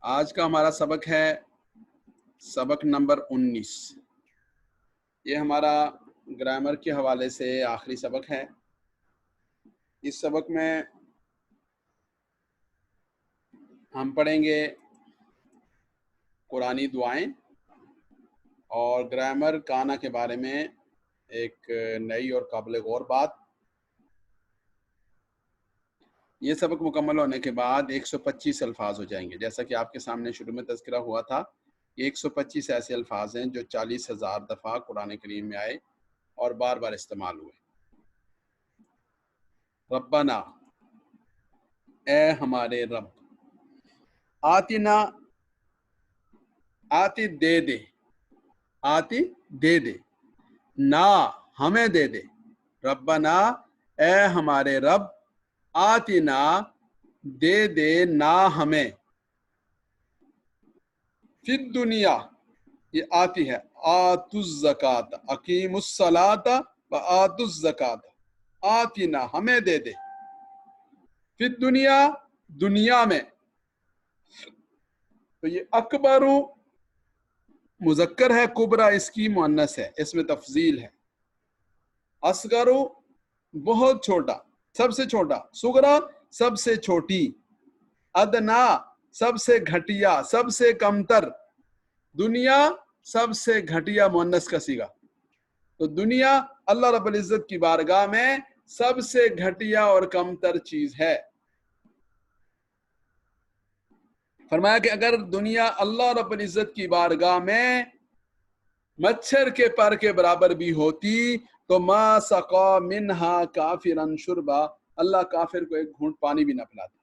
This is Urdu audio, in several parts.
آج کا ہمارا سبق ہے سبق نمبر 19۔ یہ ہمارا گرامر کے حوالے سے آخری سبق ہے۔ اس سبق میں ہم پڑھیں گے قرآنی دعائیں اور گرامر کانا کے بارے میں ایک نئی اور قابل غور بات۔ یہ سبق مکمل ہونے کے بعد 125 الفاظ ہو جائیں گے، جیسا کہ آپ کے سامنے شروع میں تذکرہ ہوا تھا۔ 125 ایسے الفاظ ہیں جو 40,000 دفعہ قرآن کریم میں آئے اور بار بار استعمال ہوئے۔ ربنا، اے ہمارے رب، آتنا، آتی دے دے، آتی دے دے، نا ہمیں دے دے، ربنا اے ہمارے رب، آتنا دے دے نا ہمیں، فی الدنیا، یہ آتی ہے، آتوا الزکاۃ، اقیم الصلاۃ و آتوا الزکاۃ، آتنا ہمیں دے دے، فی الدنیا دنیا میں، تو یہ اکبر مذکر ہے، کبرا اس کی مؤنث ہے، اس میں تفضیل ہے۔ اصغر بہت چھوٹا، سب سے چھوٹا، صغرا سب سے چھوٹی، ادنا سب سے گھٹیا، سب سے کمتر، دنیا سب سے گھٹیا مؤنث کا صیغہ۔ تو دنیا اللہ رب العزت کی بارگاہ میں سب سے گھٹیا اور کمتر چیز ہے۔ فرمایا کہ اگر دنیا اللہ رب العزت کی بارگاہ میں مچھر کے پر کے برابر بھی ہوتی تو ما سقا منہا کافرا شربا، اللہ کافر کو ایک گھونٹ پانی بھی نہ پلاتا۔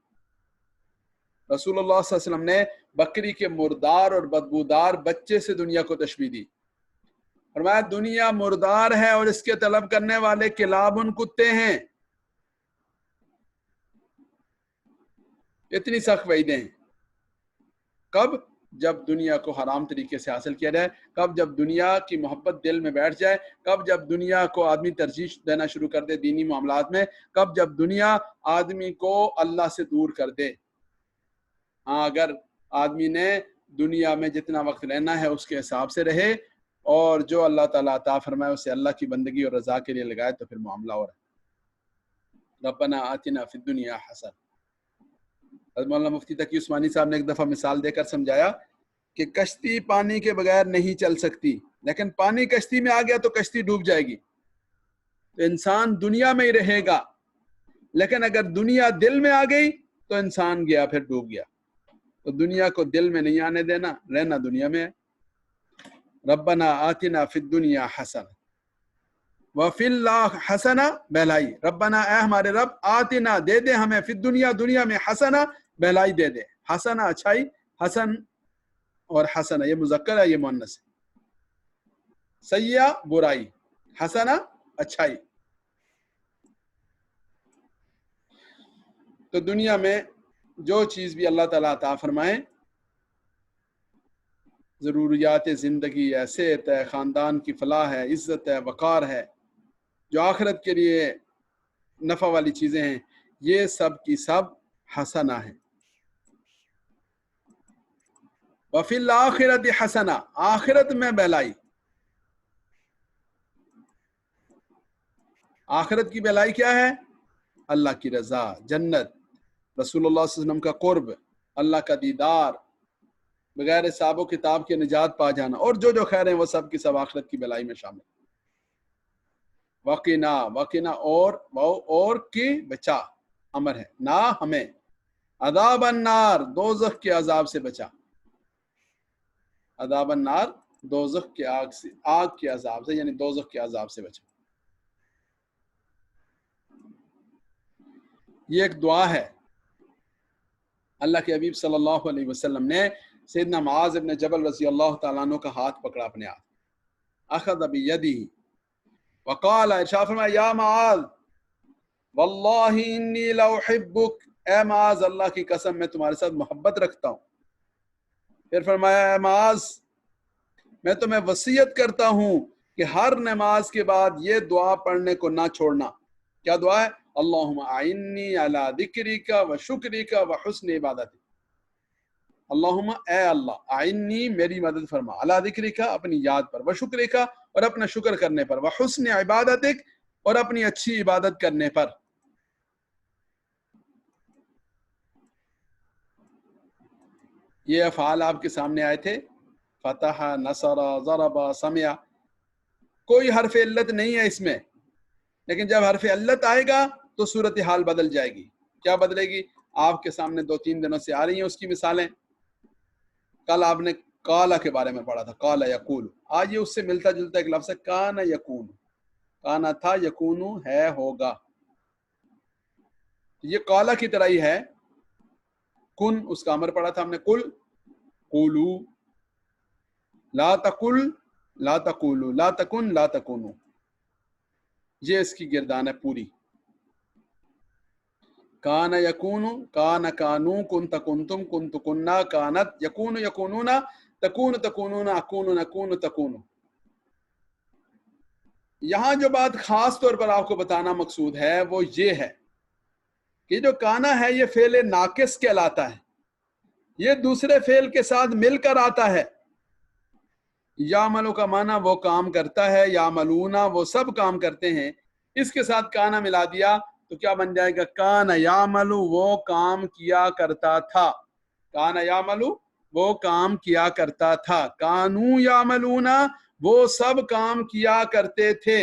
رسول اللہ صلی اللہ علیہ وسلم نے بکری کے مردار اور بدبودار بچے سے دنیا کو تشبیہ دی۔ فرمایا دنیا مردار ہے اور اس کے طلب کرنے والے کلابن کتے ہیں۔ اتنی سخت وعیدیں ہیں۔ کب؟ جب دنیا کو حرام طریقے سے حاصل کیا جائے، کب؟ جب دنیا کی محبت دل میں بیٹھ جائے، کب؟ جب دنیا کو آدمی ترجیح دینا شروع کر دے دینی معاملات میں، کب؟ جب دنیا آدمی کو اللہ سے دور کر دے۔ ہاں، اگر آدمی نے دنیا میں جتنا وقت رہنا ہے اس کے حساب سے رہے اور جو اللہ تعالیٰ عطا فرمائے اسے اللہ کی بندگی اور رضا کے لیے لگائے تو پھر معاملہ ہو رہا ہے۔ ربنا آتنا فی الدنیا حسنہ۔ حضرت مولانا مفتی تقی عثمانی صاحب نے ایک دفعہ مثال دے کر سمجھایا کہ کشتی پانی کے بغیر نہیں چل سکتی، لیکن پانی کشتی میں آ گیا تو کشتی ڈوب جائے گی۔ تو انسان دنیا میں ہی رہے گا، لیکن اگر دنیا دل میں آ گئی تو انسان گیا، پھر ڈوب گیا۔ تو دنیا کو دل میں نہیں آنے دینا، رہنا دنیا میں ہے۔ ربنا آتنا فی الدنیا حسنہ وفی اللہ حسنہ، بہلائی، ربنا اے ہمارے رب، آتنا دے دے ہمیں، فی الدنیا دنیا میں، حسنہ بہلائی دے دے، حسنہ اچھائی، حسن اور حسنہ یہ مذکر ہے، یہ مؤنث ہے، سیئہ برائی، حسنہ اچھائی۔ تو دنیا میں جو چیز بھی اللہ تعالیٰ عطا فرمائے، ضروریات زندگی ہے، صحت ہے، خاندان کی فلاح ہے، عزت ہے، وقار ہے، جو آخرت کے لیے نفع والی چیزیں ہیں، یہ سب کی سب حسنہ ہیں۔ وفی الآخرۃ حسنہ، آخرت میں بہلائی۔ آخرت کی بہلائی کیا ہے؟ اللہ کی رضا، جنت، رسول اللہ صلی اللہ علیہ وسلم کا قرب، اللہ کا دیدار، بغیر حساب و کتاب کے نجات پا جانا، اور جو جو خیر ہیں وہ سب کی سب آخرت کی بھلائی میں شامل۔ وقنا، وقنا اور کی بچا، امر ہے، نہ ہمیں، عذاب النار، دوزخ کے عذاب سے بچا، عذاب النار دوزخ کے آگ کے عذاب سے، یعنی دوزخ کے عذاب سے بچا۔ یہ ایک دعا ہے اللہ کے حبیب صلی اللہ علیہ وسلم نے سیدنا معاذ ابن جبل رضی اللہ تعالیٰ عنہ کا ہاتھ پکڑا، اپنے ہاتھ، اخذ بیدہ وقال، ارشاد فرمایا، یا معاذ واللہ انی لاحبک، اے معاذ اللہ کی قسم میں تمہارے ساتھ محبت رکھتا ہوں۔ پھر فرمایا، اے معاذ میں تمہیں وصیت کرتا ہوں کہ ہر نماز کے بعد یہ دعا پڑھنے کو نہ چھوڑنا، کیا دعا ہے؟ اللہم اعنی علی ذکرک و شکرک و حسن عبادتک، اللہم اے اللہ، اعنی میری مدد فرما، علی ذکرک اپنی یاد پر، و شکرک اور اپنا شکر کرنے پر، و حسن عبادتک اور اپنی اچھی عبادت کرنے پر۔ یہ افعال آپ کے سامنے آئے تھے، فتح، نصر، ضرب، سمع، کوئی حرف علت نہیں ہے اس میں، لیکن جب حرف علت آئے گا تو صورتحال بدل جائے گی۔ کیا بدلے گی؟ آپ کے سامنے 2-3 دنوں سے آ رہی ہیں اس کی مثالیں۔ کل آپ نے کالا کے بارے میں پڑھا تھا، کالا یقول، آج یہ اس سے ملتا جلتا ایک لفظ ہے، کانا یکون، کانا تھا، یکون ہے، ہوگا، یہ کالا کی طرح ہی ہے۔ کن، اس کا امر پڑھا تھا ہم نے، کل، قولو، لا تقل، لا تقولو، لا تکن، لا تکونو، یہ اس کی گردان ہے پوری۔ کان یکون، کان کانو، کنت کنتم، کنت کننا، کانت، یکون یکونون، تکون تکونون، اکون نکون، تکون۔ یہاں جو بات خاص طور پر آپ کو بتانا مقصود ہے وہ یہ ہے کہ جو کانا ہے یہ فعل ناقص کہلاتا ہے، یہ دوسرے فعل کے ساتھ مل کر آتا ہے۔ یعملو کا معنی وہ کام کرتا ہے، یعملونا وہ سب کام کرتے ہیں، اس کے ساتھ کانا ملا دیا تو کیا بن جائے گا؟ کان یعملو وہ کام کیا کرتا تھا، کان یعملو وہ کام کیا کرتا تھا، کانو یعملونا وہ سب کام کیا کرتے تھے۔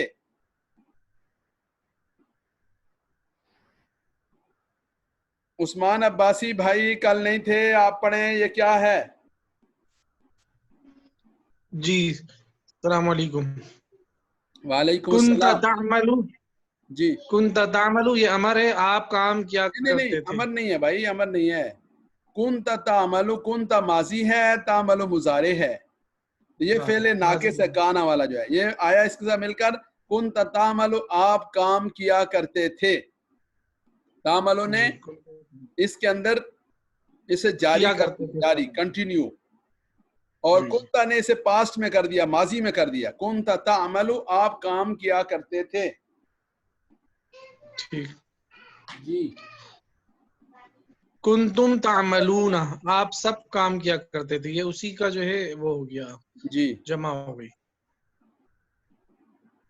عثمان عباسی بھائی کل نہیں تھے، آپ پڑھیں یہ کیا ہے؟ جی السلام علیکم۔ وعلیکم کنت السلام۔ تعملو، جی کنت تعملو یہ امر ہے، آپ کام کیا نہیں کرتے تھے۔ امر نہیں ہے بھائی، امر نہیں ہے۔ کنت تعملو، کنت ماضی ہے، تعملو مضارع ہے، یہ فعل ناقص ہے، کانا والا جو ہے یہ آیا اس کے ساتھ مل کر، کنت تعملو آپ کام کیا کرتے تھے، تعملو نے اس کے اندر اسے جاری کیا کر کرتے دیا، تھے، جاری کنٹینیو، اور کنتا نے اسے پاسٹ میں کر دیا، ماضی میں کر دیا، کنت تعملو آپ کام کیا کرتے تھے۔ ٹھیک۔ جی کنتم تعملون آپ سب کام کیا کرتے تھے، یہ اسی کا جو ہے وہ ہو گیا، جی جمع ہو گئی۔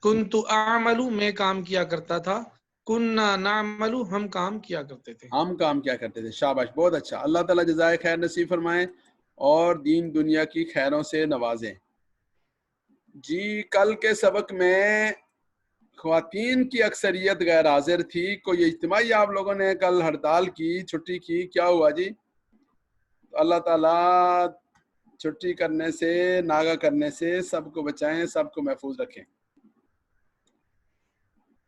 کنت اعملو میں کام کیا کرتا تھا، کننا نعملو ہم کام کیا کرتے تھے۔ ہم کام کیا کرتے تھے، شاباش، بہت اچھا، اللہ تعالیٰ جزائے خیر نصیب فرمائیں اور دین دنیا کی خیروں سے نوازیں۔ جی کل کے سبق میں خواتین کی اکثریت غیر حاضر تھی، کوئی اجتماعی آپ لوگوں نے کل ہڑتال کی، چھٹی کی، کیا ہوا جی؟ تو اللہ تعالیٰ چھٹی کرنے سے، ناغہ کرنے سے سب کو بچائیں، سب کو محفوظ رکھیں۔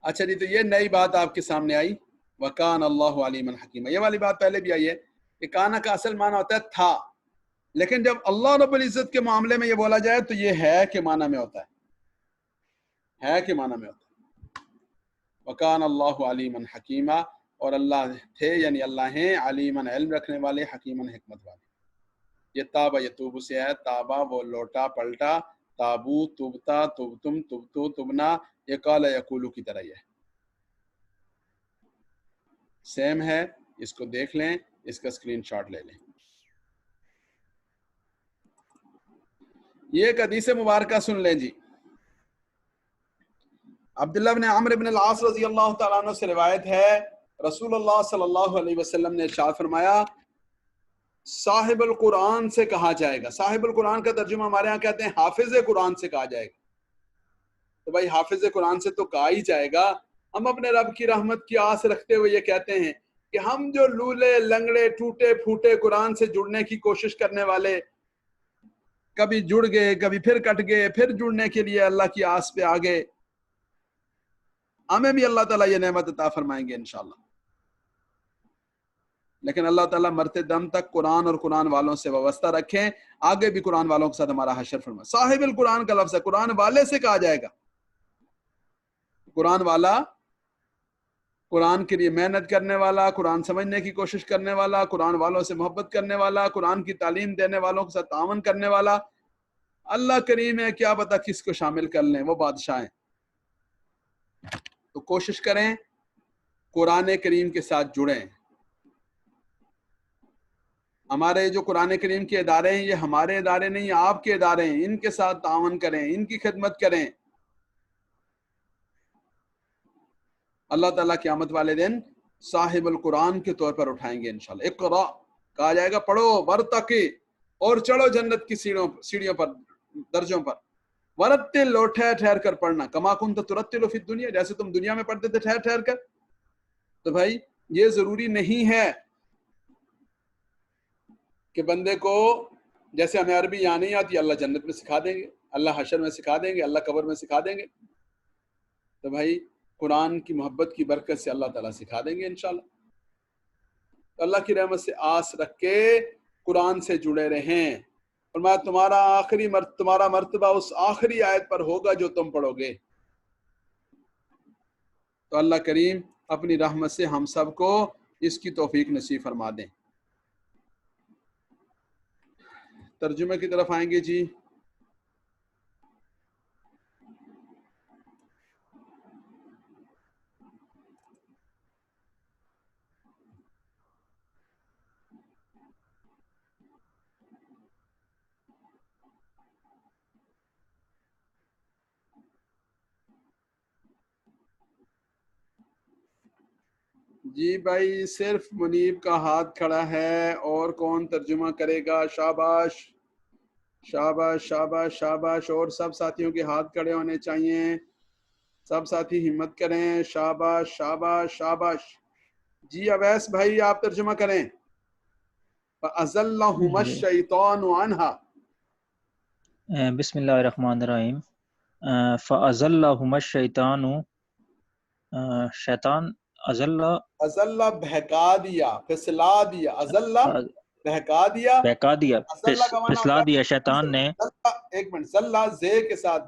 اچھا جی، تو یہ نئی بات آپ کے سامنے آئی، وَكَانَ اللَّهُ عَلِيمًا حَكِيمًا، یہ والی بات پہلے بھی آئی ہے کہ کانا کا اصل معنی ہوتا ہے تھا، لیکن جب اللہ رب العزت کے معاملے میں یہ بولا جائے تو یہ ہے کے معنی میں ہوتا ہے کے معنی میں ہوتا ہے۔ وَكَانَ اللَّهُ عَلِيمًا حَكِيمًا، اور اللہ تھے یعنی اللہ ہیں، علیمًا علم رکھنے والے، حکیمًا حکمت والے۔ یہ تابا یتوب سے ہے، تابا وہ لوٹا پلٹا، تابو تبتا تبتم تبتو تبنا، یہ قال یقولو کی طرح ہے، سیم ہے، اس کو دیکھ لیں، اس کا اسکرین شاٹ لے لیں۔ یہ ایک حدیث مبارکہ سن لیں جی، عبداللہ بن عمرو بن العاص رضی اللہ تعالیٰ عنہ سے روایت ہے، رسول اللہ صلی اللہ علیہ وسلم نے ارشاد فرمایا، صاحب القرآن سے کہا جائے گا، صاحب القرآن کا ترجمہ ہمارے ہاں کہتے ہیں حافظ قرآن سے کہا جائے گا، تو بھائی حافظ قرآن سے تو کہا ہی جائے گا۔ ہم اپنے رب کی رحمت کی آس رکھتے ہوئے یہ کہتے ہیں کہ ہم جو لولے لنگڑے ٹوٹے پھوٹے قرآن سے جڑنے کی کوشش کرنے والے، کبھی جڑ گئے، کبھی پھر کٹ گئے، پھر جڑنے کے لیے اللہ کی آس پہ آگے، ہمیں بھی اللہ تعالیٰ یہ نعمت عطا فرمائیں گے انشاءاللہ، لیکن اللہ تعالیٰ مرتے دم تک قرآن اور قرآن والوں سے وابستہ رکھیں، آگے بھی قرآن والوں کے ساتھ ہمارا حشر فرمائے۔ صاحب القرآن کا لفظ ہے، قرآن والے سے کہا جائے گا، قرآن والا، قرآن کے لیے محنت کرنے والا، قرآن سمجھنے کی کوشش کرنے والا، قرآن والوں سے محبت کرنے والا، قرآن کی تعلیم دینے والوں کے ساتھ تعاون کرنے والا، اللہ کریم ہے، کیا پتہ کس کو شامل کر لیں، وہ بادشاہ ہیں۔ تو کوشش کریں قرآن کریم کے ساتھ جڑیں. ہمارے جو قرآن کریم کے ادارے ہیں یہ ہمارے ادارے نہیں، آپ کے ادارے ہیں. ان کے ساتھ تعاون کریں، ان کی خدمت کریں. اللہ تعالیٰ قیامت والے دن صاحب القرآن کے طور پر اٹھائیں گے انشاءاللہ. اقرا کہا جائے گا پڑھو، ورتقی اور چڑھو جنت کی سیڑھیوں پر، درجوں پر. ورتل اور ٹھہر ٹھہر کر پڑھنا، کما کنت ترتل فی الدنیا، جیسے تم دنیا میں پڑھتے تھے ٹھہر ٹھہر کر. تو بھائی یہ ضروری نہیں ہے کہ بندے کو جیسے ہمیں عربی یہاں نہیں آتی اللہ جنت میں سکھا دیں گے، اللہ حشر میں سکھا دیں گے، اللہ قبر میں سکھا دیں گے. تو بھائی قرآن کی محبت کی برکت سے اللہ تعالیٰ سکھا دیں گے انشاءاللہ. تو اللہ کی رحمت سے آس رکھ کے قرآن سے جڑے رہیں. فرمایا تمہارا مرتبہ اس آخری آیت پر ہوگا جو تم پڑھو گے. تو اللہ کریم اپنی رحمت سے ہم سب کو اس کی توفیق نصیب فرما دیں. ترجمے کی طرف آئیں گے جی. جی بھائی صرف منیب کا ہاتھ کھڑا ہے، اور کون ترجمہ کرے گا؟ شاباش شاباش شاباش شاباش. اور سب ساتھیوں کے ہاتھ کھڑے ہونے چاہیے. سب ساتھی ہمت کریں. شاباش شاباش شاباش. جی اویس بھائی آپ ترجمہ کریں. فَأَزَلَّهُمَ الشَّيْطَانُ عَنْهَا. بسم اللہ الرحمن الرحیم. فَأَزَلَّهُمَ الشَّيْطَانُ، شیطان ازلہ بہکا دیا، پھسلا دیا. ازلہ بہکا دیا، پھسلا دیا شیطان نے. ایک منٹ، زلہ زے کے ساتھ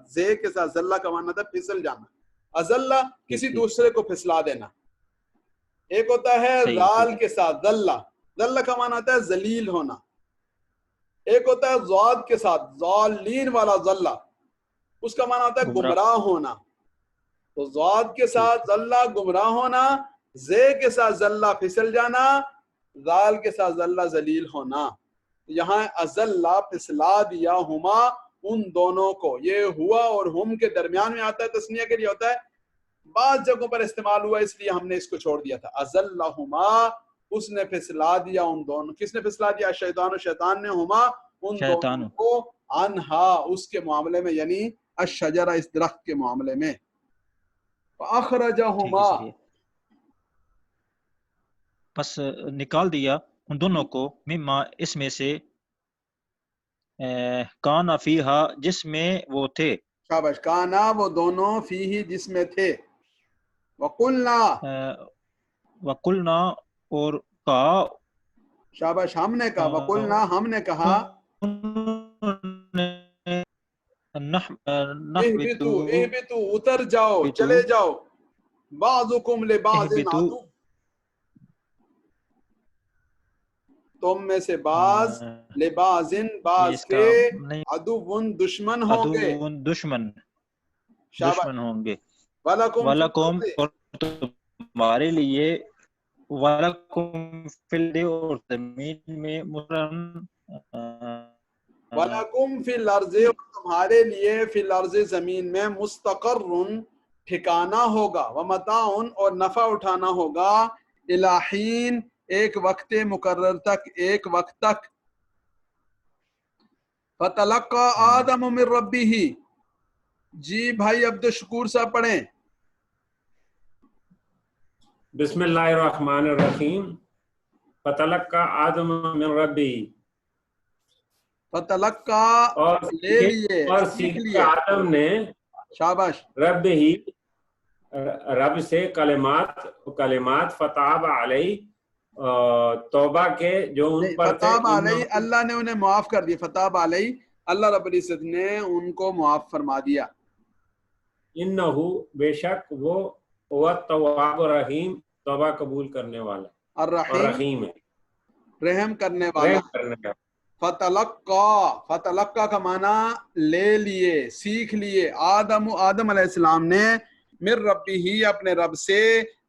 زلہ کا معنی تھا پھسل جانا. ازلہ کسی دوسرے کو پھسلا دینا. ایک ہوتا ہے زال کے ساتھ زلہ کا معنی ہوتا ہے ذلیل ہونا. ایک ہوتا ہے ضاد کے ساتھ ضالین والا زلہ، اس کا معنی ہوتا ہے گمراہ ہونا. تو ضاد کے ساتھ زلہ گمراہ ہونا، زے کے ساتھ زلہ پھسل جانا، زال کے ساتھ زلہ ذلیل ہونا. یہاں ازلہ پھسلا دیا ہما ان دونوں کو. یہ ہوا اور ہم کے درمیان میں آتا ہے، تسنیہ کے لیے ہوتا ہے. بعض جگہوں پر استعمال ہوا اس لیے ہم نے اس کو چھوڑ دیا تھا. ازلہما، اس نے پھسلا دیا ان دونوں. کس نے پھسلا دیا؟ شیطان نے ہما ان دونوں کو، انہا اس کے معاملے میں، یعنی الشجرہ اس درخت کے معاملے میں. فَأَخْرَجَهُمَا، پس نکال دیا ان دونوں کو، مما اس میں سے، کانا فیہا جس میں وہ تھے. شاباش. کانا وہ دونوں، فیہی جس میں تھے. وَقُلْنَا، وَقُلْنَا اور کہا. شاباش ہم نے کہا. وَقُلْنَا ہم نے کہا. اہبتو اتر جاؤ، چلے جاؤ. بعضکم لبعض عدو، تم میں سے بعض، لبعض بعض کے، عدو دشمن ہوں گے. دشمن ہوں گے. وَلَكُمْ اور تمہارے لیے، وَلَكُمْ فِي الْأَرْضِ اور زمین میں، وَلَكُمْ فِي الْأَرْضِ اور تمہارے لیے، فی الْأَرْضِ زمین میں، مستقر ٹھکانہ ہوگا، وَمَتَاعٌ اور نفع اٹھانا ہوگا، إِلَى حِين ایک وقت مقرر تک، ایک وقت تک. فَتَلَقَّى آدَمُ مِن رَبِّهِ. جی بھائی عبد الشکور صاحب پڑھیں. بسم اللہ الرحمن الرحیم. فَتَلَقَّى آدَمُ مِن رَبِّهِ، فتلقى اور لے لیے، اور سیکھ سیکھے لیے. آدم نے شاباش. رب ہی، رب سے کلمات فتاب علیہ، توبہ کے جو ان پر تھے. فتاب علیہ، اللہ نے انہیں معاف کر دیا. فتاب علیہ، اللہ رب العزت نے ان کو معاف فرما دیا. انہو بے شک وہ، هو التواب الرحیم توبہ قبول کرنے والا اور الرحیم رحیم ہے، رحم کرنے والا. رحم کرنے والا. فتلقى کا معنی لے لیے، سیکھ لیے. آدم علیہ السلام نے من ربہ اپنے رب سے،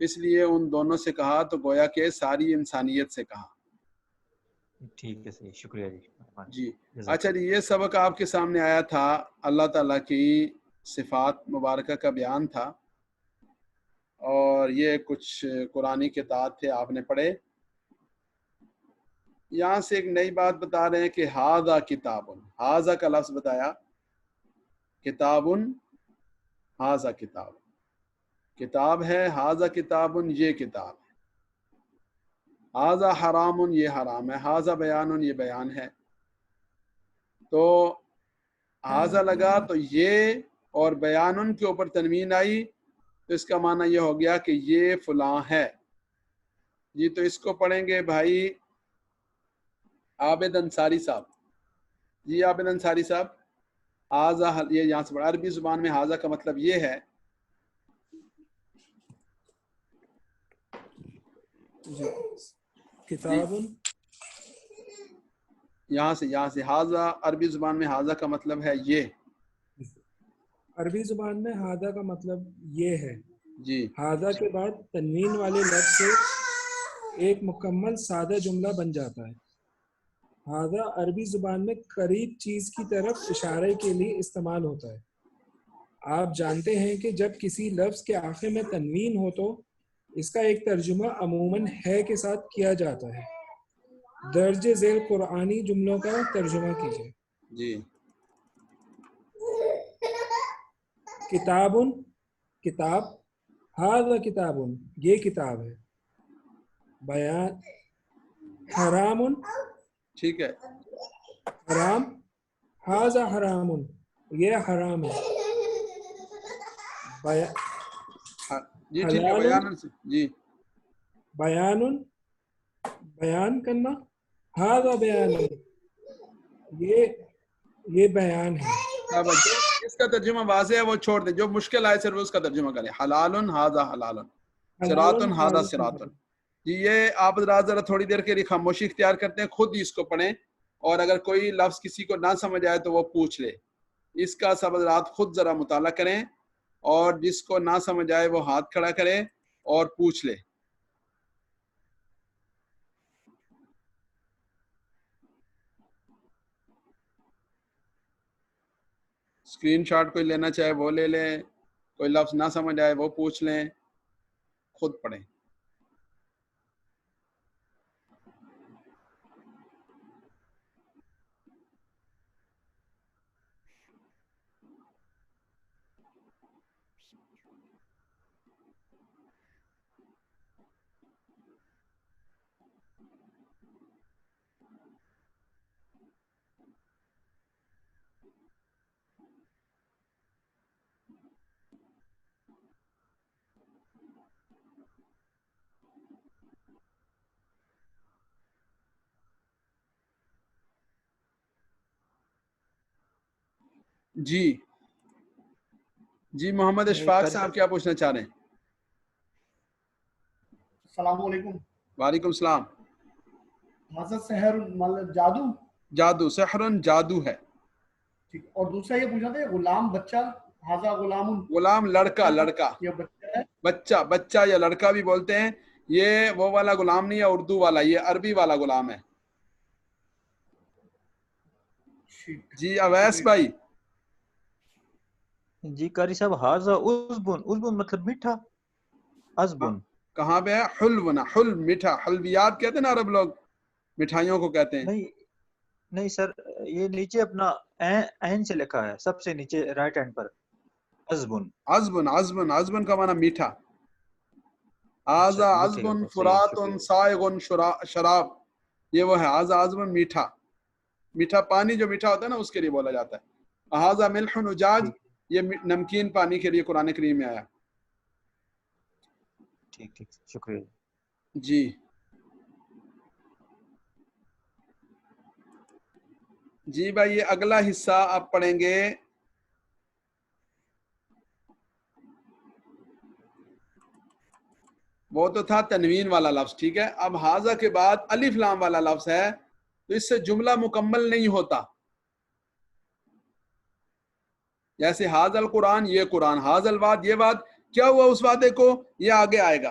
اس لیے ان دونوں سے کہا تو گویا کہ ساری انسانیت سے کہا. ٹھیک ہے صحیح، شکریہ جی. جی اچھا جی، یہ سبق آپ کے سامنے آیا تھا، اللہ تعالیٰ کی صفات مبارکہ کا بیان تھا، اور یہ کچھ قرآنی کتاب تھے آپ نے پڑھے. یہاں سے ایک نئی بات بتا رہے ہیں کہ ہاذا کتاب، ہاذا کا لفظ بتایا، کتاب، ہاذا کتاب، کتاب ہے، ہاذا کتاب یہ کتاب ہے، ہاذا حرام یہ حرام ہے، ہاذا بیان یہ بیان ہے. تو ہاذا لگا تو یہ اور بیان کے اوپر تنوین آئی تو اس کا معنی یہ ہو گیا کہ یہ فلاں ہے. جی تو اس کو پڑھیں گے بھائی عابد انصاری صاحب. جی عابد انصاری صاحب، ہاذا، یہ یہاں سے عربی زبان میں ہاذا کا مطلب یہ ہے. جی کتاب، یہاں سے ہاذا عربی زبان میں ہاذا کا مطلب ہے یہ. عربی زبان میں ہاذا کا مطلب یہ ہے. جی ہاذا کے بعد تنوین والے لفظ سے ایک مکمل سادہ جملہ بن جاتا ہے. ہاذا عربی زبان میں قریب چیز کی طرف اشارے کے لیے استعمال ہوتا ہے. آپ جانتے ہیں کہ جب کسی لفظ کے آخر میں تنوین ہو تو اس کا ایک ترجمہ عموماً ہے کے ساتھ کیا جاتا ہے. درج ذیل قرآنی جملوں کا ترجمہ کیجیے. جی کتاب، کتاب، ہاذا کتاب، یہ کتاب ہے. بیان، حرام، ٹھیک ہے. حرام، ہاذا حرام، یہ حرام ہے. جی ٹھیک ہے. بیان سے جی بیان، بیان کرنا، ہاذا بیان، یہ بیان ہے. اس کا ترجمہ واضح ہے وہ چھوڑ دیں، جو مشکل آئے صرف اس کا ترجمہ کریں. حلال ہاذا حلال، صراط ہاذا صراط. جی یہ آپ حضرات ذرا تھوڑی دیر کے لیے خاموشی اختیار کرتے ہیں، خود ہی اس کو پڑھیں، اور اگر کوئی لفظ کسی کو نہ سمجھ آئے تو وہ پوچھ لے. اس کا سب حضرات خود ذرا مطالعہ کریں، اور جس کو نہ سمجھ آئے وہ ہاتھ کھڑا کرے اور پوچھ لے. اسکرین شاٹ کوئی لینا چاہے وہ لے لیں، کوئی لفظ نہ سمجھ آئے وہ پوچھ لیں، خود پڑھیں. جی محمد اشفاق صاحب کیا پوچھنا چاہ رہے ہیں؟ السلام علیکم. وعلیکم السلام. ہاذا سحر مطلب جادو؟ جادو، سحر جادو ہے. ٹھیک. اور دوسرا یہ پوچھنا تھا غلام بچہ، ہاذا غلام، غلام لڑکا، لڑکا، یہ بچہ ہے، بچہ، بچہ یا لڑکا بھی بولتے ہیں. یہ وہ والا غلام نہیں ہے اردو والا، یہ عربی والا غلام ہے. جی اویس بھائی. جی قاری صاحب، ہاذا عذبن، عذبن مطلب میٹھا، عذبن کہاں پہ ہے؟ حلو نا، حل میٹھا، حلویات کہتے ہیں نا عرب لوگ، مٹھائیوں کو کہتے ہیں. نہیں سر، یہ نیچے اپنا عین سے لکھا ہے، سب سے نیچے رائٹ ہینڈ پر، عذبن. عذبن، عذبن، عذبن کا معنی میٹھا. ہاذا عذبن فرات سائغ شراب، یہ وہ ہے ہاذا عذبن، میٹھا، میٹھا پانی جو میٹھا ہوتا ہے نا اس کے لیے بولا جاتا ہے. ہاذا ملح اجاج، یہ نمکین پانی کے لیے قرآن کریم میں آیا. ٹھیک ٹھیک، شکریہ. جی جی بھائی یہ اگلا حصہ آپ پڑھیں گے. وہ تو تھا تنوین والا لفظ، ٹھیک ہے. اب ہاذا کے بعد الف لام والا لفظ ہے تو اس سے جملہ مکمل نہیں ہوتا. جیسے ہاذا القرآن، یہ قرآن، ہاذا الوعد، یہ وعد، کیا ہوا اس وعدے کو؟ یہ آگے آئے گا.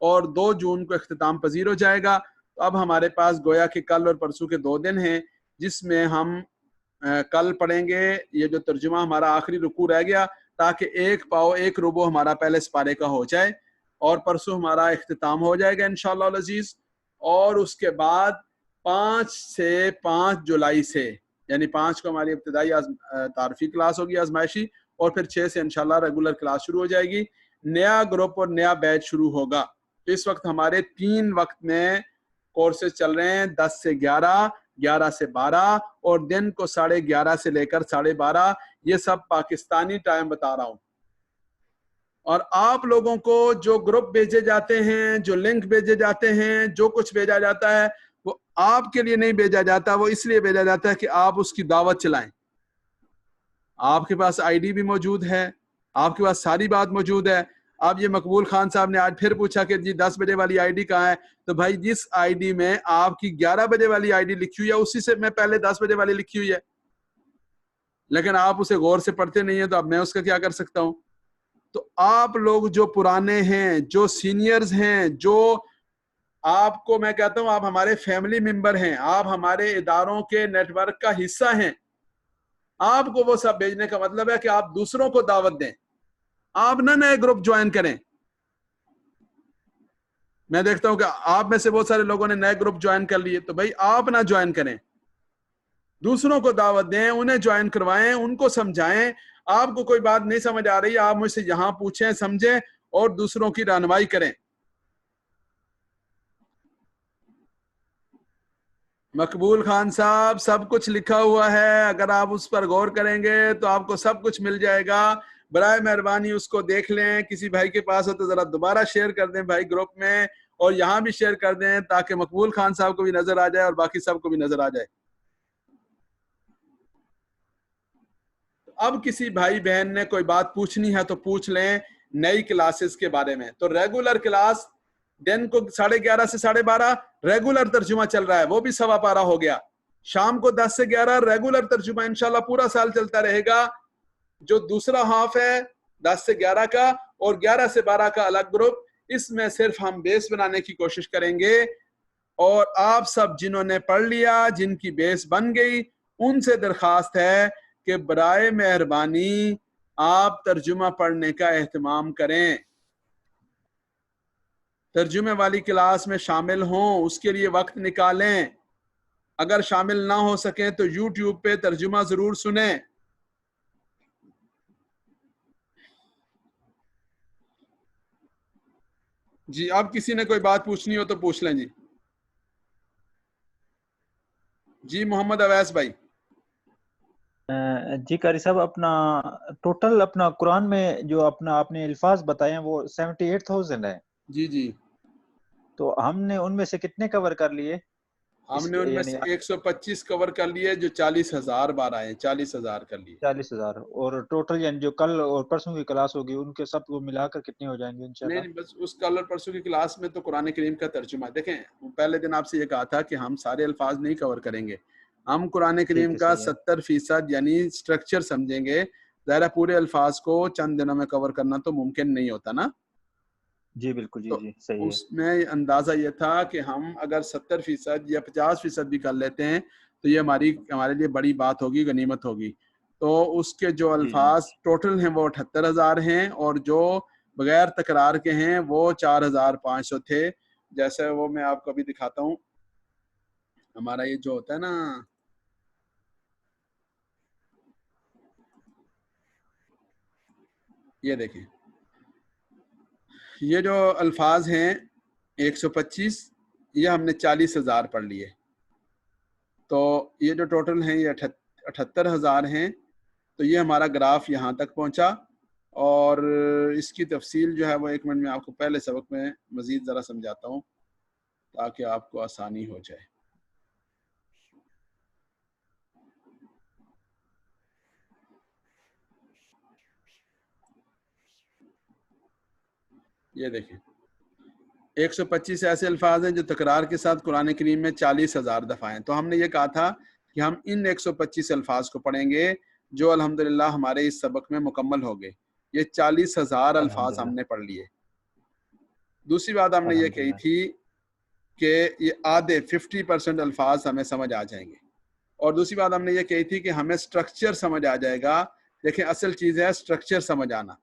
اور 2 جون کو اختتام پذیر ہو جائے گا. تو اب ہمارے پاس گویا کہ کل اور پرسوں کے 2 دن ہیں جس میں ہم کل پڑھیں گے یہ جو ترجمہ ہمارا آخری رکوع رہ گیا تاکہ 1 پاؤ 1 ربع ہمارا پہلے سپارے کا ہو جائے اور پرسوں ہمارا اختتام ہو جائے گا انشاءاللہ العزیز. اور اس کے بعد 5 سے 5 جولائی سے یعنی 5 کو ہماری ابتدائی تعارفی کلاس ہوگی آزمائشی اور پھر 6 سے انشاءاللہ ریگولر کلاس شروع ہو جائے گی. نیا گروپ اور نیا بیچ شروع ہوگا. تو اس وقت ہمارے 3 وقت میں کورسز چل رہے ہیں 10 سے 11 11 سے 12 اور دن کو 11:30 سے لے کر 12:30. یہ سب پاکستانی ٹائم بتا رہا ہوں. اور آپ لوگوں کو جو گروپ بھیجے جاتے ہیں جو لنک بھیجے جاتے ہیں جو کچھ بھیجا جاتا ہے وہ آپ کے لیے نہیں بھیجا جاتا, وہ اس لیے بھیجا جاتا ہے کہ آپ اس کی دعوت چلائیں. آپ کے پاس آئی ڈی بھی موجود ہے, آپ کے پاس ساری بات موجود ہے. اب یہ مقبول خان صاحب نے آج پھر پوچھا کہ جی 10 بجے والی آئی ڈی کہاں ہے, تو بھائی جس آئی ڈی میں آپ کی 11 بجے والی آئی ڈی لکھی ہوئی ہے اسی سے میں پہلے 10 بجے والی لکھی ہوئی ہے, لیکن آپ اسے غور سے پڑھتے نہیں ہیں تو اب میں اس کا کیا کر سکتا ہوں. تو آپ لوگ جو پرانے ہیں جو سینئرز ہیں جو آپ کو میں کہتا ہوں آپ ہمارے فیملی ممبر ہیں, آپ ہمارے اداروں کے نیٹ ورک کا حصہ ہیں, آپ کو وہ سب بھیجنے کا مطلب ہے کہ آپ دوسروں کو دعوت دیں. آپ نہ نئے گروپ جوائن کریں. میں دیکھتا ہوں کہ آپ میں سے بہت سارے لوگوں نے نئے گروپ جوائن کر لیے, تو بھائی آپ نہ جوائن کریں, دوسروں کو دعوت دیں, انہیں جوائن کروائیں, ان کو سمجھائیں. آپ کو کوئی بات نہیں سمجھ آ رہی آپ مجھ سے یہاں پوچھیں سمجھیں اور دوسروں کی رہنمائی کریں. مقبول خان صاحب سب کچھ لکھا ہوا ہے, اگر آپ اس پر غور کریں گے تو آپ کو سب کچھ مل جائے گا. برائے مہربانی اس کو دیکھ لیں, کسی بھائی کے پاس ہو تو ذرا دوبارہ شیئر کر دیں بھائی گروپ میں, اور یہاں بھی شیئر کر دیں تاکہ مقبول خان صاحب کو بھی نظر آ جائے اور باقی سب کو بھی نظر آ جائے. اب کسی بھائی بہن نے کوئی بات پوچھنی ہے تو پوچھ لیں نئی کلاسز کے بارے میں. تو ریگولر کلاس دن کو 11:30 سے 12:30 ریگولر ترجمہ چل رہا ہے, وہ بھی 1.25 پارہ ہو گیا. شام کو 10 سے 11 ریگولر ترجمہ انشاءاللہ پورا سال چلتا رہے گا. جو دوسرا ہاف ہے 10 سے 11 کا اور 11 سے 12 کا الگ گروپ, اس میں صرف ہم بیس بنانے کی کوشش کریں گے. اور آپ سب جنہوں نے پڑھ لیا, جن کی بیس بن گئی, ان سے درخواست ہے کہ برائے مہربانی آپ ترجمہ پڑھنے کا اہتمام کریں, ترجمے والی کلاس میں شامل ہوں, اس کے لیے وقت نکالیں. اگر شامل نہ ہو سکیں تو یوٹیوب پہ ترجمہ ضرور سنیں. جی اب کسی نے کوئی بات پوچھنی ہو تو پوچھ لیں. جی محمد اویس بھائی. جی قاری صاحب, اپنا ٹوٹل اپنا قرآن میں جو اپنا آپ نے الفاظ بتائے ہیں وہ 78,000 ہے. جی جی. تو ہم نے ان میں سے کتنے کور کر لیے؟ ہم نے ان میں سے 125 کور کر لیے جو 40,000 بار آئے, 40,000 کر لیے. 40,000. اور ٹوٹل یعنی جو کل اور پرسوں کی کلاس ہوگی ان کے سب کو ملا کر کتنے ہو جائیں گے انشاءاللہ؟ نہیں بس اس کل اور پرسوں کی کلاس میں تو قرآن کریم کا ترجمہ. دیکھیں پہلے دن آپ سے یہ کہا تھا کہ ہم سارے الفاظ نہیں کور کریں گے, ہم قرآن کریم کا 70% یعنی سٹرکچر سمجھیں گے. ظاہر پورے الفاظ کو چند دنوں میں کور کرنا تو ممکن نہیں ہوتا نا. جی بالکل, جی جی صحیح ہے. اس میں اندازہ یہ تھا کہ ہم اگر 70% یا 50% بھی کر لیتے ہیں تو یہ ہمارے لیے بڑی بات ہوگی, غنیمت ہوگی. تو اس کے جو الفاظ ٹوٹل ہیں وہ 78,000 ہیں اور جو بغیر تکرار کے ہیں وہ 4,500 تھے. جیسے وہ میں آپ کو بھی دکھاتا ہوں, ہمارا یہ جو ہوتا ہے نا یہ دیکھیں, یہ جو الفاظ ہیں 125 یہ ہم نے 40,000 پڑھ لیے. تو یہ جو ٹوٹل ہیں یہ 78,000 ہیں. تو یہ ہمارا گراف یہاں تک پہنچا, اور اس کی تفصیل جو ہے وہ 1 منٹ میں آپ کو پہلے سبق میں مزید ذرا سمجھاتا ہوں تاکہ آپ کو آسانی ہو جائے. یہ دیکھیں 125 ایسے الفاظ ہیں جو تکرار کے ساتھ قرآن کریم میں 40,000 دفعہ ہیں. تو ہم نے یہ کہا تھا کہ ہم ان 125 الفاظ کو پڑھیں گے جو الحمدللہ ہمارے اس سبق میں مکمل ہو گئے. یہ 40,000 الفاظ ہم نے پڑھ لیے. دوسری بات ہم نے یہ کہی تھی کہ یہ آدھے 50% الفاظ ہمیں سمجھ آ جائیں گے، اور دوسری بات ہم نے یہ کہی تھی کہ ہمیں سٹرکچر سمجھ آ جائے گا. دیکھیں اصل چیز ہے سٹرکچر سمجھ آنا.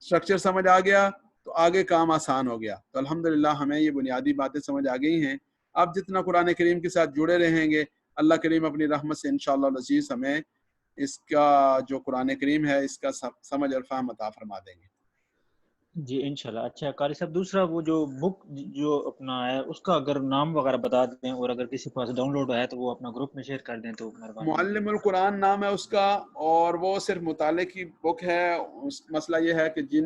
سٹرکچر سمجھ آ گیا تو آگے کام آسان ہو گیا. تو الحمدللہ ہمیں یہ بنیادی باتیں سمجھ آ گئی ہیں. اب جتنا قرآن کریم کے ساتھ جڑے رہیں گے اللہ کریم اپنی رحمت سے انشاءاللہ العزیز ہمیں اس کا جو قرآن کریم ہے اس کا سمجھ اور فہم عطا فرما دیں گے. جی انشاءاللہ. اچھا قاری صاحب، دوسرا وہ جو بک جو اپنا ہے اس کا اگر نام وغیرہ بتا دیں، اور اگر کسی پاس ڈاؤن لوڈ ہے تو وہ اپنا گروپ میں شیئر کر دیں تو مہربانی. معلم القرآن نام ہے اس کا، اور وہ صرف مطالعے کی بک ہے. مسئلہ یہ ہے کہ جن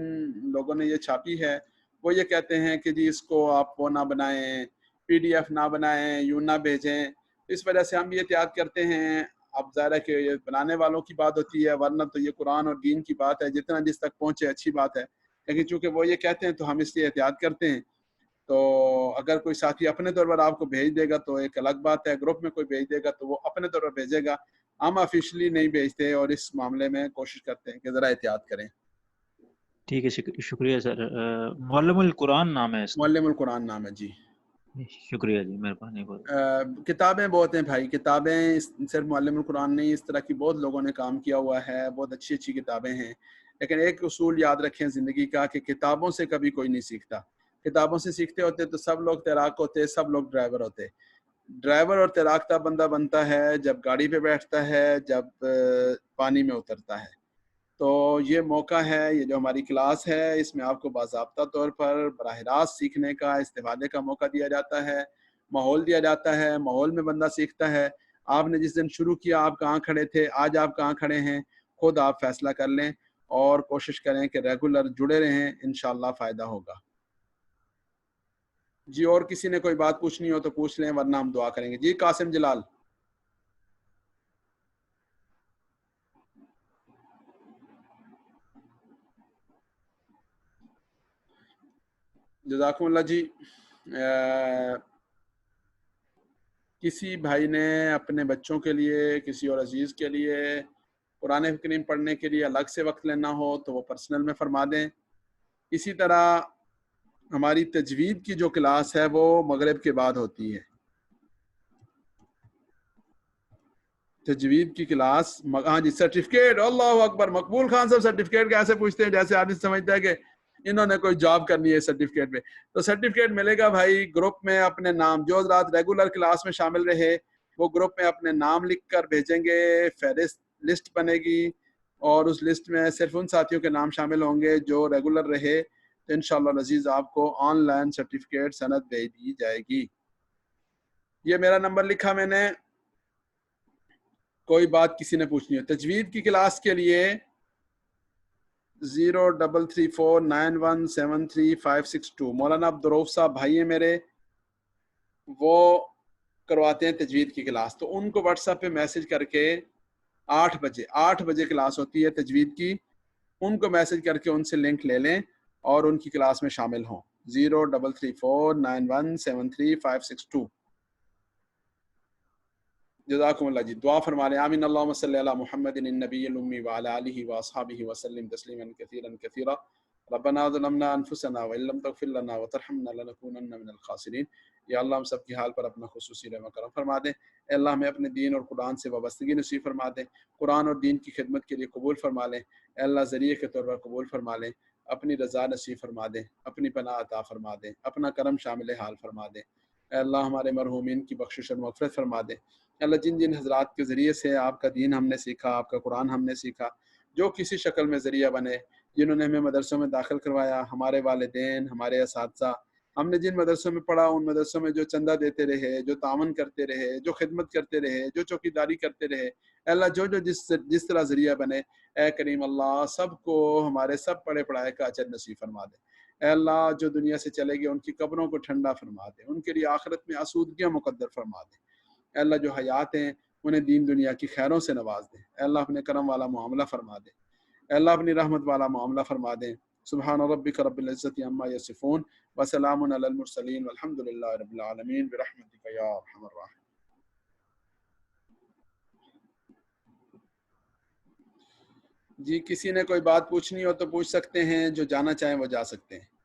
لوگوں نے یہ چھاپی ہے وہ یہ کہتے ہیں کہ جی اس کو آپ وہ نہ بنائیں، PDF نہ بنائیں، یوں نہ بھیجیں. اس وجہ سے ہم بھی احتیاط کرتے ہیں. اب ظاہر ہے کہ یہ بنانے والوں کی بات ہوتی ہے، ورنہ تو یہ قرآن اور دین کی بات ہے، جتنا جس تک پہنچے اچھی بات ہے. لیکن چونکہ وہ یہ کہتے ہیں تو ہم اس لیے احتیاط کرتے ہیں. تو اگر کوئی ساتھی اپنے طور پر آپ کو بھیج دے گا تو ایک الگ بات ہے، گروپ میں کوئی بھیج دے گا تو وہ اپنے طور پر بھیجے گا. ہم آفیشلی نہیں بھیجتے، اور اس معاملے میں کوشش کرتے ہیں کہ ذرا احتیاط کریں. ٹھیک ہے، شکریہ سر. معلم القرآن نام ہے اس کا؟ معلم القرآن نام ہے جی. شکریہ جی، مہربانی بہت. کتابیں بہت ہیں بھائی، کتابیں صرف معلم القرآن نہیں، اس طرح کی بہت لوگوں نے کام کیا ہوا ہے، بہت اچھی اچھی کتابیں ہیں. لیکن ایک اصول یاد رکھیں زندگی کا کہ کتابوں سے کبھی کوئی نہیں سیکھتا. کتابوں سے سیکھتے ہوتے تو سب لوگ تیراک ہوتے، سب لوگ ڈرائیور ہوتے. ڈرائیور اور تیراکتا بندہ بنتا ہے جب گاڑی پہ بیٹھتا ہے، جب پانی میں اترتا ہے. تو یہ موقع ہے، یہ جو ہماری کلاس ہے اس میں آپ کو باضابطہ طور پر براہ راست سیکھنے کا، استفادے کا موقع دیا جاتا ہے، ماحول دیا جاتا ہے. ماحول میں بندہ سیکھتا ہے. آپ نے جس دن شروع کیا آپ کہاں کھڑے تھے، آج آپ کہاں کھڑے ہیں، خود آپ فیصلہ کر لیں اور کوشش کریں کہ ریگولر جڑے رہیں، انشاءاللہ فائدہ ہوگا. جی اور کسی نے کوئی بات پوچھنی ہو تو پوچھ لیں، ورنہ ہم دعا کریں گے. جی قاسم جلال. جزاکم اللہ جی. کسی بھائی نے اپنے بچوں کے لیے، کسی اور عزیز کے لیے قرآن کریم پڑھنے کے لیے الگ سے وقت لینا ہو تو وہ پرسنل میں فرما دیں. اسی طرح ہماری تجوید کی جو کلاس ہے وہ مغرب کے بعد ہوتی ہے. تجوید کی کلاس ہاں جی. سرٹیفکیٹ، اللہ اکبر. مقبول خان صاحب سرٹیفکیٹ کیسے پوچھتے ہیں جیسے آدمی سمجھتا ہے کہ انہوں نے کوئی جاب کرنی ہے سرٹیفکیٹ پہ. تو سرٹیفکیٹ ملے گا بھائی گروپ میں. اپنے نام جو حضرات ریگولر کلاس میں شامل رہے وہ گروپ میں اپنے نام لکھ کر بھیجیں گے. فہرست لسٹ بنے گی اور اس لسٹ میں صرف ان ساتھیوں کے نام شامل ہوں گے جو ریگولر رہے. تو انشاءاللہ العزیز آپ کو آن لائن سرٹیفکیٹ سند بھیج دی جائے گی. یہ میرا نمبر لکھا میں نے. کوئی بات کسی نے پوچھنی ہو تجوید کی کلاس کے لیے 0334917352. مولانا عبدالرؤف صاحب بھائی ہیں میرے، وہ کرواتے ہیں تجوید کی کلاس. تو ان کو واٹس ایپ پہ میسج کر کے 8 بجے کلاس ہوتی ہے تجوید کی. ان کو میسج کر کے ان سے لنک لے لیں اور ان کی کلاس میں شامل ہوں. 0334917352. جزاکم اللہ جی. دعا فرما لیں. آمین. اللہم صلی علی محمد النبی الامی وعلی آلہ واصحابہ وسلم تسلیما کثیرا کثیرا. ربنا ظلمنا انفسنا وان لم تغفر لنا وترحمنا لنکونن من الخاسرین. یا اللہ ہم سب کی حال پر اپنا خصوصی رحم و کرم فرما دیں. اے اللہ ہمیں اپنے دین اور قرآن سے وابستگی نصیب فرما دیں. قرآن اور دین کی خدمت کے لیے قبول فرما لیں. اے اللہ ذریعے کے طور پر قبول فرما لیں. اپنی رضا نصیب فرما دیں. اپنی پناہ عطا فرما دیں. اپنا کرم شامل حال فرما دیں. اے اللہ ہمارے مرحومین کی بخشش اور مغفرت فرما دیں. اللہ جن جن حضرات کے ذریعے سے آپ کا دین ہم نے سیکھا، آپ کا قرآن ہم نے سیکھا، جو کسی شکل میں ذریعہ بنے، جنہوں نے ہمیں مدرسوں میں داخل کروایا، ہمارے والدین، ہمارے اساتذہ، ہم نے جن مدرسوں میں پڑھا ان مدرسوں میں جو چندہ دیتے رہے، جو تعاون کرتے رہے، جو خدمت کرتے رہے، جو چوکیداری کرتے رہے، اے اللہ جو جس طرح ذریعہ بنے، اے کریم اللہ سب کو ہمارے سب پڑھے پڑھائے کا اجر نصیب فرما دے. اے اللہ جو دنیا سے چلے گئے ان کی قبروں کو ٹھنڈا فرما دے. ان کے لیے آخرت میں آسودگیاں مقدر فرما دے. اے اللہ جو حیات ہیں انہیں دین دنیا کی خیروں سے نواز دے. اے اللہ اپنے کرم والا معاملہ فرما دے. اے اللہ اپنی رحمت والا معاملہ فرما دے. سبحان ربک رب العزت عما یصفون وسلام علی المرسلین والحمد للہ رب العالمین برحمتک یا ارحم الراحمین. جی کسی نے کوئی بات پوچھنی ہو تو پوچھ سکتے ہیں، جو جانا چاہیں وہ جا سکتے ہیں.